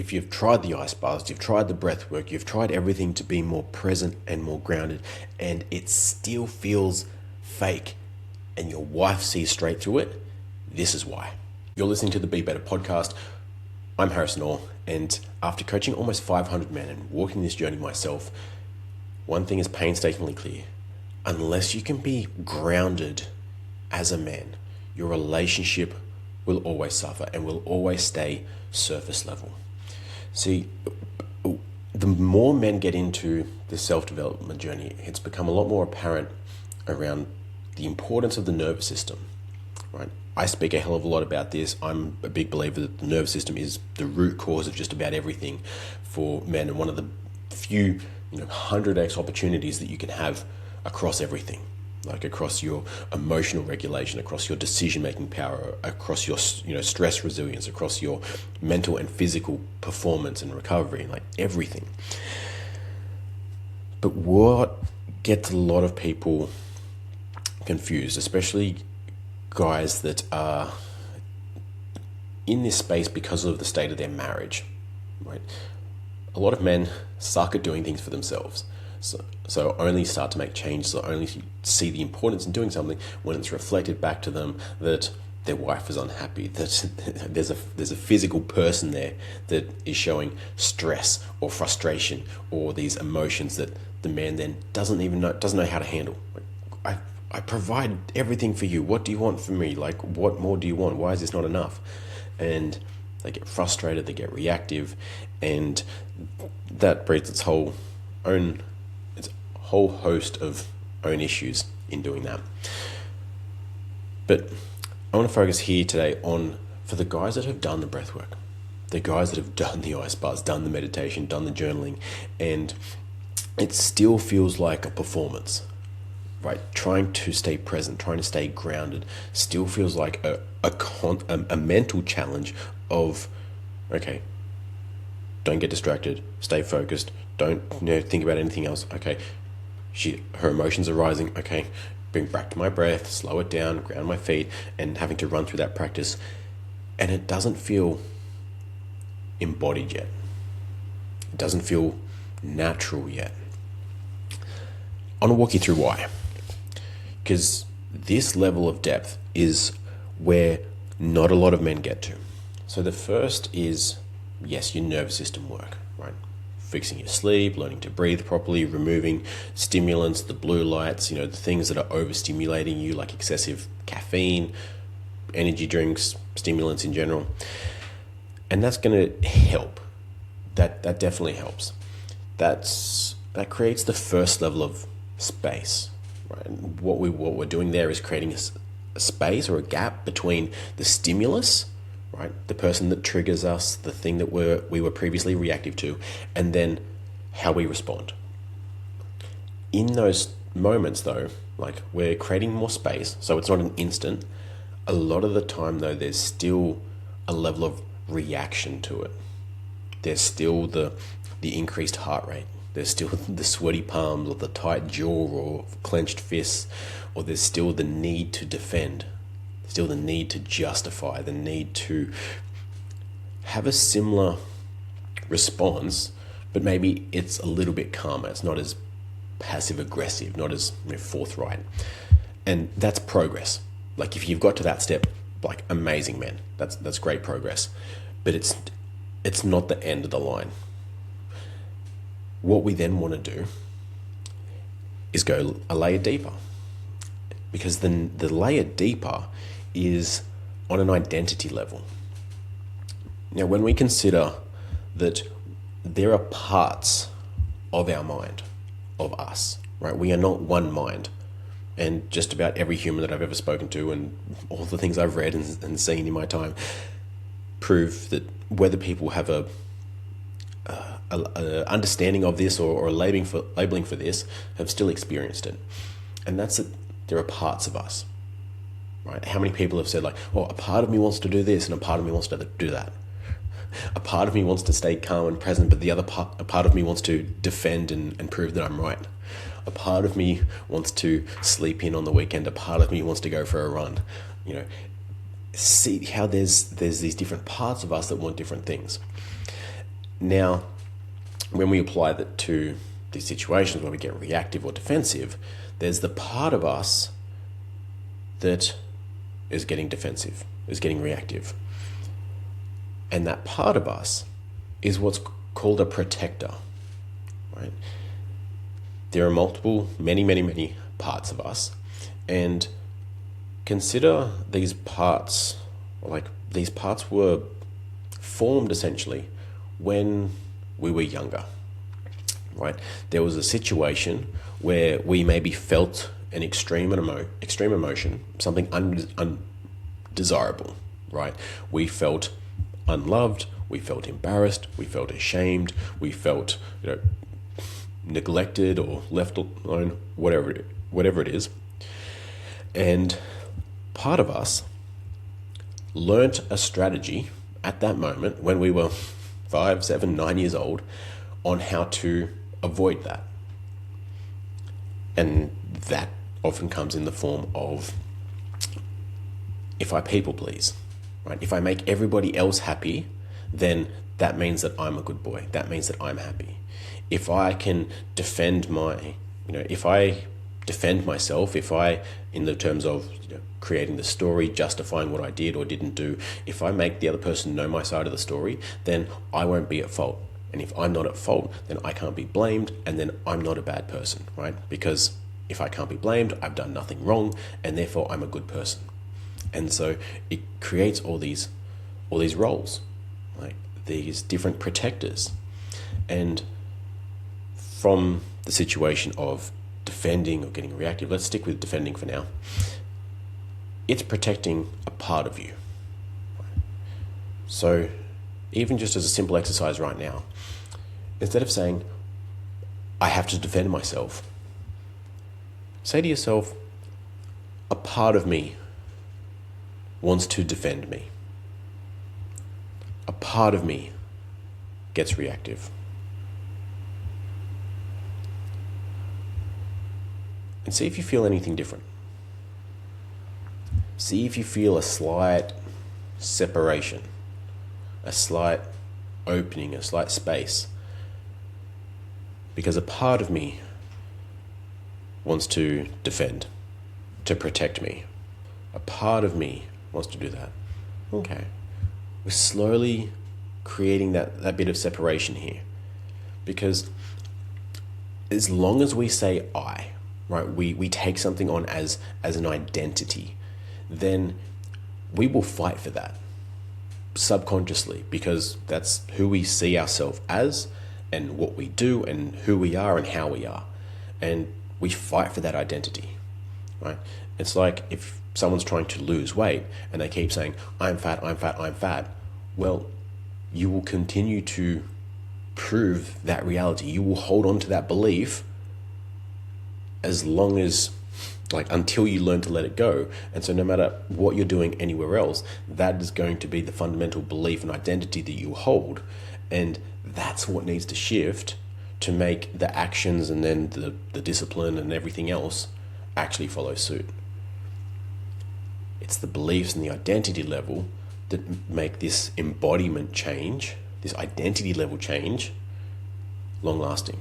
if you've tried the ice baths, you've tried the breath work, you've tried everything to be more present and more grounded, and it still feels fake, and your wife sees straight through it, this is why. You're listening to the Be Better podcast. I'm Harrison Orr, and after coaching almost 500 men and walking this journey myself, one thing is painstakingly clear. Unless you can be grounded as a man, your relationship will always suffer and will always stay surface level. See, the more men get into the self-development journey, it's become a lot more apparent around the importance of the nervous system, right? I speak a hell of a lot about this. I'm a big believer that the nervous system is the root cause of just about everything for men, and one of the few 100x opportunities that you can have across everything, like across your emotional regulation, across your decision-making power, across your stress resilience, across your mental and physical performance and recovery, like everything. But what gets a lot of people confused, especially guys that are in this space because of the state of their marriage, right? A lot of men suck at doing things for themselves. So only start to make changes, or only see the importance in doing something when it's reflected back to them that their wife is unhappy, that there's a physical person there that is showing stress or frustration or these emotions that the man then doesn't know how to handle. I provide everything for you. What do you want from me? Like, what more do you want? Why is this not enough? And they get frustrated, they get reactive, and that breeds its whole host of own issues in doing that. But I want to focus here today on, for the guys that have done the breath work, the guys that have done the ice baths, done the meditation, done the journaling, and it still feels like a performance, right? Trying to stay present, trying to stay grounded, still feels like a mental challenge of, okay, don't get distracted, stay focused, don't think about anything else. Okay, her emotions are rising. Okay, bring back to my breath, slow it down, ground my feet, and having to run through that practice. And it doesn't feel embodied yet. It doesn't feel natural yet. I want to walk you through why. Because this level of depth is where not a lot of men get to. So the first is, yes, your nervous system work, right? Fixing your sleep, learning to breathe properly, removing stimulants, the blue lights, the things that are overstimulating you, like excessive caffeine, energy drinks, stimulants in general. And that's going to help. That definitely helps. That creates the first level of space, right? What we're doing there is creating a space or a gap between the stimulus, right, the person that triggers us, the thing that we were previously reactive to, and then how we respond. In those moments, though, like, we're creating more space, so it's not an instant. A lot of the time, though, there's still a level of reaction to it. There's still the increased heart rate. There's still the sweaty palms, or the tight jaw, or clenched fists, or there's still the need to defend, still the need to justify, the need to have a similar response, but maybe it's a little bit calmer. It's not as passive aggressive, not as forthright. And that's progress. Like, if you've got to that step, like, amazing, man. That's great progress. But it's not the end of the line. What we then want to do is go a layer deeper, because then the layer deeper is on an identity level. Now, when we consider that there are parts of our mind, of us, right? We are not one mind. And just about every human that I've ever spoken to, and all the things I've read and seen in my time, prove that whether people have a understanding of this or labeling for this, have still experienced it. And that's that there are parts of us, right? How many people have said, like, well, a part of me wants to do this and a part of me wants to do that. A part of me wants to stay calm and present, but a part of me wants to defend and prove that I'm right. A part of me wants to sleep in on the weekend. A part of me wants to go for a run. See how there's these different parts of us that want different things. Now, when we apply that to these situations where we get reactive or defensive, there's the part of us that is getting defensive, is getting reactive. And that part of us is what's called a protector, right? There are many parts of us, and consider these parts, like these parts were formed essentially when we were younger, right? There was a situation where we maybe felt an extreme emotion, something undesirable, right? We felt unloved, we felt embarrassed, we felt ashamed, we felt, neglected or left alone, whatever it is. And part of us learnt a strategy at that moment when we were 5, 7, 9 years old on how to avoid that. And that often comes in the form of, if I people please, right? If I make everybody else happy, then that means that I'm a good boy. That means that I'm happy. If I can defend if I defend myself, if I, in the terms of creating the story, justifying what I did or didn't do, if I make the other person know my side of the story, then I won't be at fault. And if I'm not at fault, then I can't be blamed, and then I'm not a bad person, right? Because if I can't be blamed, I've done nothing wrong, and therefore I'm a good person. And so it creates all these roles, like these different protectors. And from the situation of defending or getting reactive, let's stick with defending for now. It's protecting a part of you. So even just as a simple exercise right now, instead of saying, I have to defend myself, say to yourself, a part of me wants to defend me. A part of me gets reactive. And see if you feel anything different. See if you feel a slight separation, a slight opening, a slight space. Because a part of me wants to defend, to protect me. A part of me wants to do that. Okay. We're slowly creating that bit of separation here. Because as long as we say I, right, we take something on as an identity, then we will fight for that subconsciously, because that's who we see ourselves as and what we do and who we are and how we are. And we fight for that identity, right? It's like if someone's trying to lose weight and they keep saying, I'm fat, I'm fat, I'm fat. Well, you will continue to prove that reality. You will hold on to that belief as long as, until you learn to let it go. And so no matter what you're doing anywhere else, that is going to be the fundamental belief and identity that you hold. And that's what needs to shift to make the actions and then the discipline and everything else actually follow suit. It's the beliefs and the identity level that make this embodiment change, this identity level change, long lasting.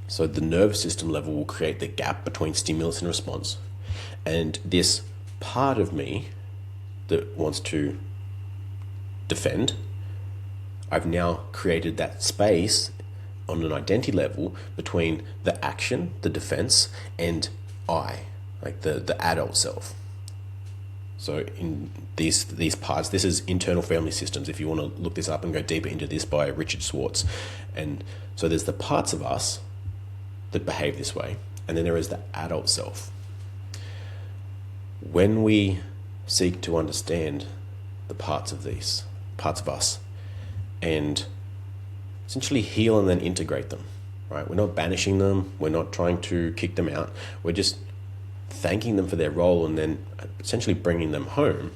So the nervous system level will create the gap between stimulus and response. And this part of me that wants to defend, I've now created that space on an identity level between the action, the defense, and I, like the adult self. So in these parts, this is internal family systems. If you want to look this up and go deeper into this, by Richard Schwartz. And so there's the parts of us that behave this way, and then there is the adult self. When we seek to understand the parts of us, and essentially heal and then integrate them, right? We're not banishing them. We're not trying to kick them out. We're just thanking them for their role and then essentially bringing them home.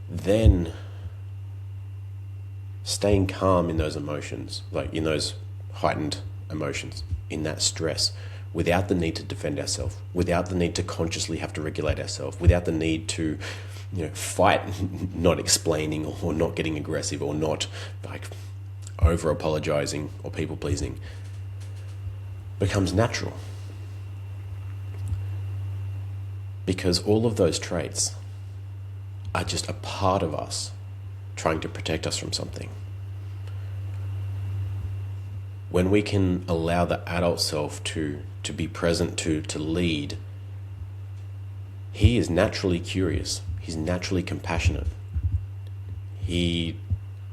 Then staying calm in those emotions, like in those heightened emotions, in that stress, without the need to defend ourselves, without the need to consciously have to regulate ourselves, without the need to fight not explaining or not getting aggressive or not like over apologizing or people pleasing becomes natural. Because all of those traits are just a part of us trying to protect us from something. When we can allow the adult self to be present, to lead, he is naturally curious. He's naturally compassionate. He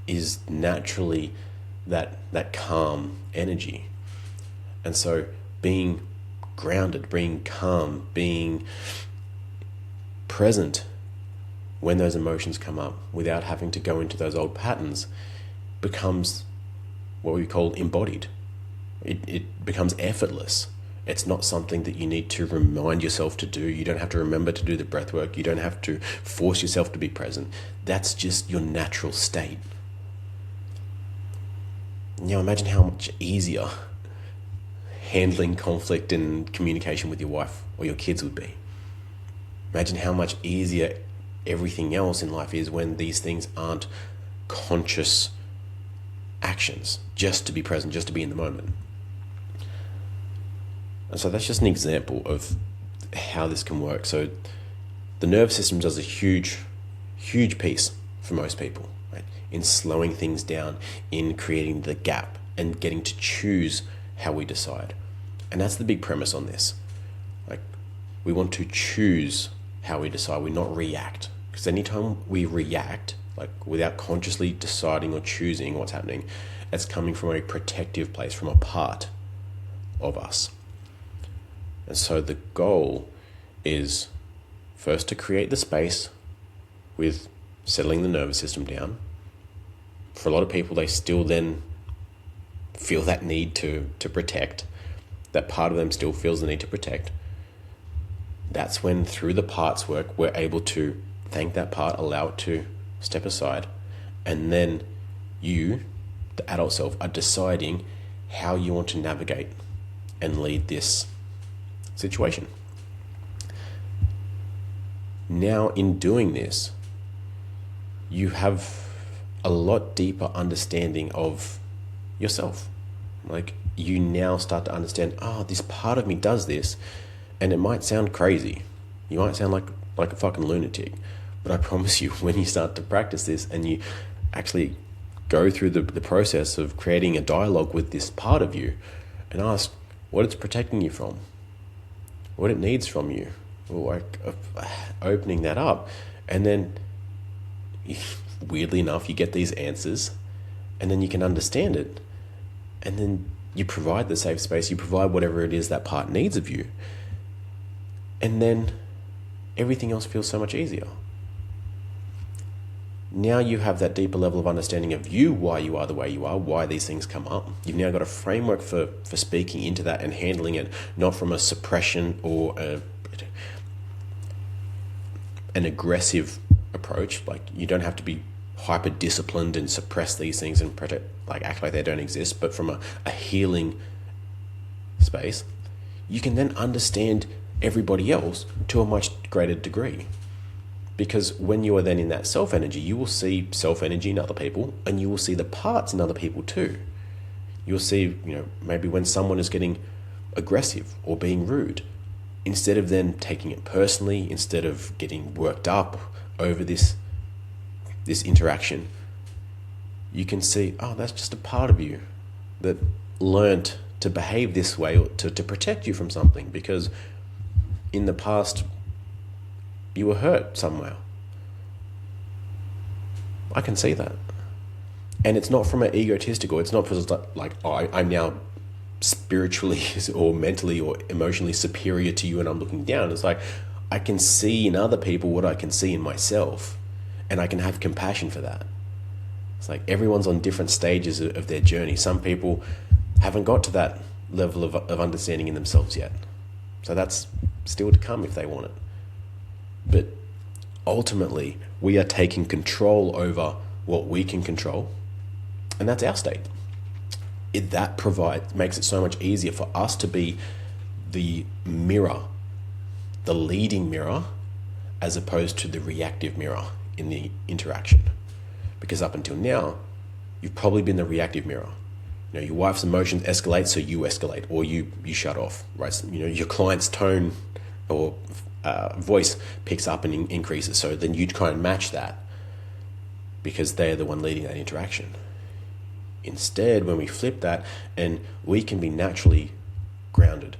is naturally that calm energy. And so being grounded, being calm, being present when those emotions come up without having to go into those old patterns becomes what we call embodied. It becomes effortless. It's not something that you need to remind yourself to do. You don't have to remember to do the breath work. You don't have to force yourself to be present. That's just your natural state. Imagine how much easier handling conflict and communication with your wife or your kids would be. Imagine how much easier everything else in life is when these things aren't conscious actions, just to be present, just to be in the moment. And so that's just an example of how this can work. So the nervous system does a huge piece for most people, right? In slowing things down, in creating the gap and getting to choose how we decide. And that's the big premise on this. Like, we want to choose how we decide, we not react. Because anytime we react, like without consciously deciding or choosing what's happening, it's coming from a protective place, from a part of us. And so the goal is first to create the space with settling the nervous system down. For a lot of people, they still then feel that need to protect. That part of them still feels the need to protect. That's when, through the parts work, we're able to thank that part, allow it to step aside, and then you, the adult self, are deciding how you want to navigate and lead this situation. Now, in doing this, you have a lot deeper understanding of yourself. Like, you now start to understand, this part of me does this, and it might sound crazy. You might sound like a fucking lunatic, but I promise you, when you start to practice this and you actually go through the process of creating a dialogue with this part of you and ask what it's protecting you from, what it needs from you, opening that up, and then weirdly enough, you get these answers, and then you can understand it, and then you provide the safe space, you provide whatever it is that part needs of you, and then everything else feels so much easier. Now you have that deeper level of understanding of you, why you are the way you are, why these things come up. You've now got a framework for speaking into that and handling it, not from a suppression or an aggressive approach. Like, you don't have to be hyper disciplined and suppress these things and act like they don't exist, but from a healing space, you can then understand everybody else to a much greater degree. Because when you are then in that self energy, you will see self energy in other people, and you will see the parts in other people too. You'll see, maybe when someone is getting aggressive or being rude, instead of then taking it personally, instead of getting worked up over this interaction, you can see, that's just a part of you that learned to behave this way or to protect you from something, because in the past you were hurt somewhere. I can see that. And it's not from an egotistical, it's not because I'm now spiritually or mentally or emotionally superior to you and I'm looking down. It's like, I can see in other people what I can see in myself, and I can have compassion for that. It's like everyone's on different stages of their journey. Some people haven't got to that level of understanding in themselves yet. So that's still to come if they want it. But ultimately, we are taking control over what we can control, and that's our state. That makes it so much easier for us to be the mirror, the leading mirror, as opposed to the reactive mirror in the interaction. Because up until now, you've probably been the reactive mirror. You know, your wife's emotions escalate, so you escalate, or you shut off, right? So, you know, your client's tone or voice picks up and increases, so then you try and match that because they're the one leading that interaction. Instead, when we flip that, and we can be naturally grounded,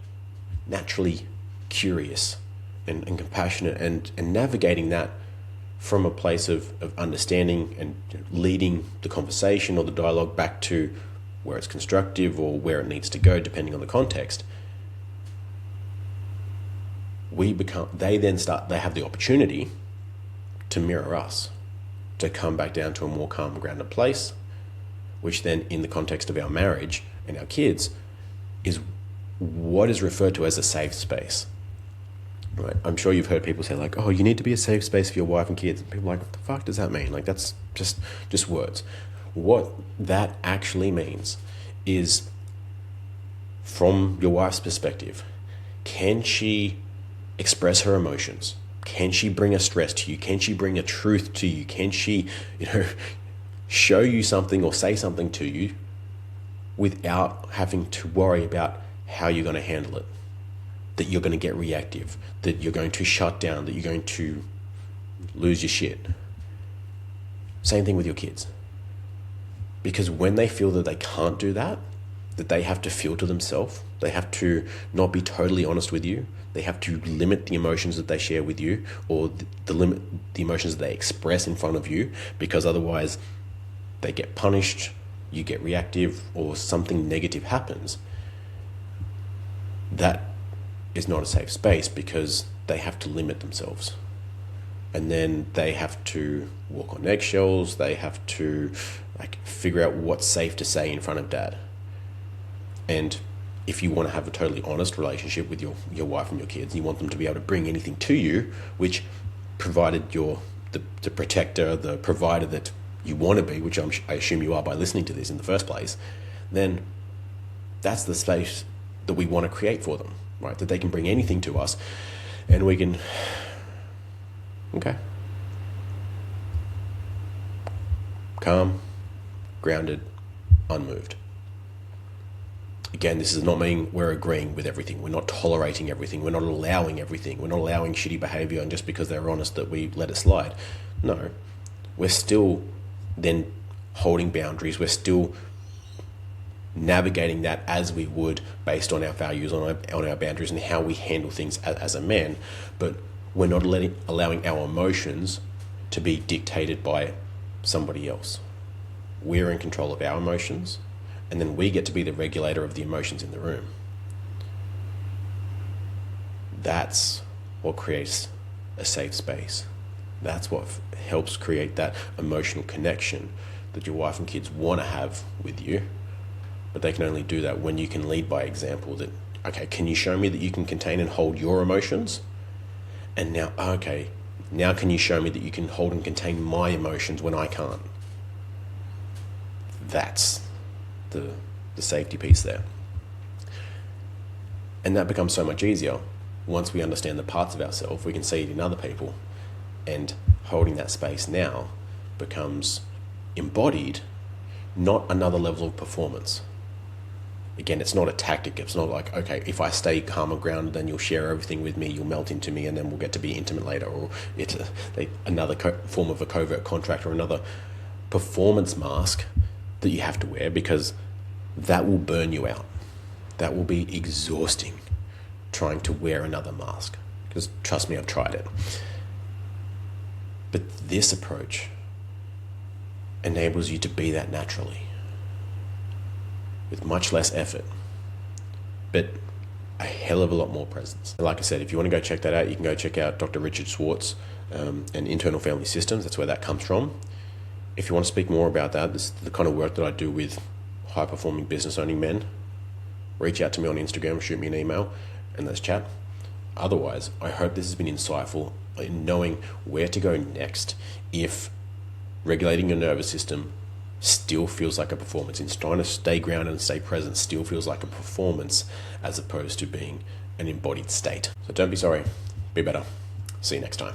naturally curious and compassionate, and navigating that from a place of understanding and leading the conversation or the dialogue back to where it's constructive or where it needs to go, depending on the context. They have the opportunity to mirror us, to come back down to a more calm, grounded place, which then, in the context of our marriage and our kids, is what is referred to as a safe space. Right? I'm sure you've heard people say, like, oh, you need to be a safe space for your wife and kids. And people are like, what the fuck does that mean? Like, that's just words. What that actually means is, from your wife's perspective, can she express her emotions? Can she bring a stress to you? Can she bring a truth to you? Can she, show you something or say something to you without having to worry about how you're going to handle it? That you're going to get reactive, that you're going to shut down, that you're going to lose your shit. Same thing with your kids. Because when they feel that they can't do that they have to filter themselves, they have to not be totally honest with you, they have to limit the emotions that they share with you, or limit the emotions that they express in front of you, because otherwise they get punished, you get reactive, or something negative happens. That is not a safe space, because they have to limit themselves. And then they have to walk on eggshells, they have to figure out what's safe to say in front of dad. And if you want to have a totally honest relationship with your wife and your kids, you want them to be able to bring anything to you, which, provided you're the protector, the provider that you want to be, which I assume you are by listening to this in the first place, then that's the space that we want to create for them, right? That they can bring anything to us and we can, okay, calm, grounded, unmoved. Again, this does not mean we're agreeing with everything. We're not tolerating everything. We're not allowing everything. We're not allowing shitty behavior, and just because they're honest that we let it slide. No, we're still then holding boundaries. We're still navigating that as we would based on our values, on our boundaries, and how we handle things as a man. But we're not allowing our emotions to be dictated by somebody else. We're in control of our emotions, and then we get to be the regulator of the emotions in the room. That's what creates a safe space. That's what helps create that emotional connection that your wife and kids want to have with you. But they can only do that when you can lead by example. That, okay, can you show me that you can contain and hold your emotions? And now, okay, now can you show me that you can hold and contain my emotions when I can't? That's the safety piece there. And that becomes so much easier once we understand the parts of ourselves. We can see it in other people, and holding that space now becomes embodied, not another level of performance. Again, it's not a tactic. It's not like, okay, if I stay calm and grounded, then you'll share everything with me, you'll melt into me, and then we'll get to be intimate later. Or it's another form of a covert contract, or another performance mask that you have to wear, because that will burn you out. That will be exhausting, trying to wear another mask. Because trust me, I've tried it. But this approach enables you to be that naturally, with much less effort, but a hell of a lot more presence. And like I said, if you want to go check that out, you can go check out Dr. Richard Schwartz and Internal Family Systems. That's where that comes from. If you want to speak more about that, this is the kind of work that I do with high-performing business-owning men, reach out to me on Instagram, shoot me an email, and let's chat. Otherwise, I hope this has been insightful in knowing where to go next if regulating your nervous system still feels like a performance. In trying to stay grounded and stay present still feels like a performance, as opposed to being an embodied state. So don't be sorry, be better. See you next time.